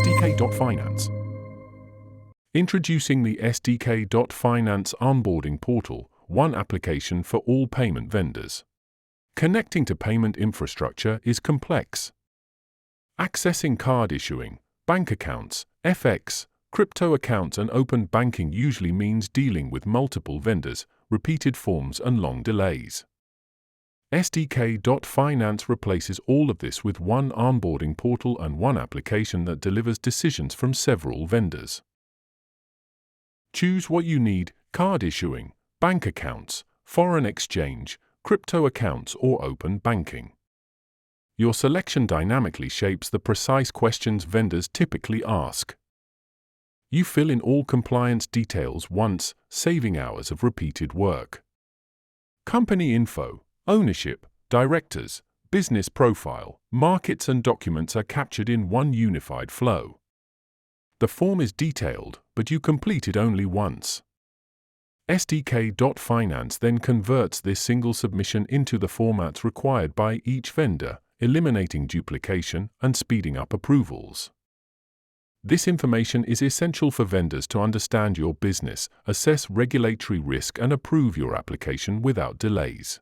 SDK.finance. Introducing the SDK.finance Onboarding Portal, one application for all payment vendors. Connecting to payment infrastructure is complex. Accessing card issuing, bank accounts, FX, crypto accounts and open banking usually means dealing with multiple vendors, repeated forms and long delays. SDK.finance replaces all of this with one onboarding portal and one application that delivers decisions from several vendors. Choose what you need: card issuing, bank accounts, foreign exchange, crypto accounts or open banking. Your selection dynamically shapes the precise questions vendors typically ask. You fill in all compliance details once, saving hours of repeated work. Company info, ownership, directors, business profile, markets and documents are captured in one unified flow. The form is detailed, but you complete it only once. SDK.finance then converts this single submission into the formats required by each vendor, eliminating duplication and speeding up approvals. This information is essential for vendors to understand your business, assess regulatory risk and approve your application without delays.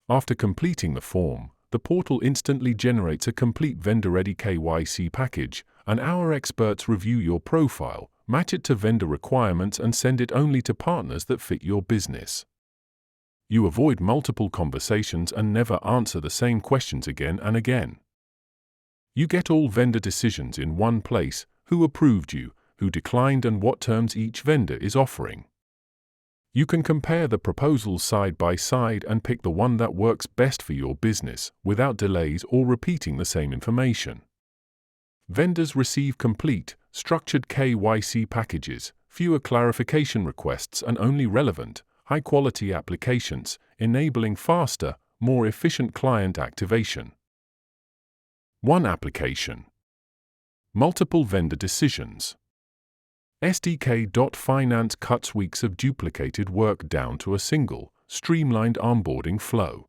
After completing the form, the portal instantly generates a complete vendor-ready KYC package, and our experts review your profile, match it to vendor requirements and send it only to partners that fit your business. You avoid multiple conversations and never answer the same questions again and again. You get all vendor decisions in one place: who approved you, who declined and what terms each vendor is offering. You can compare the proposals side by side and pick the one that works best for your business, without delays or repeating the same information. Vendors receive complete, structured KYC packages, fewer clarification requests and only relevant, high-quality applications, enabling faster, more efficient client activation. One application. Multiple vendor decisions. SDK.finance cuts weeks of duplicated work down to a single, streamlined onboarding flow.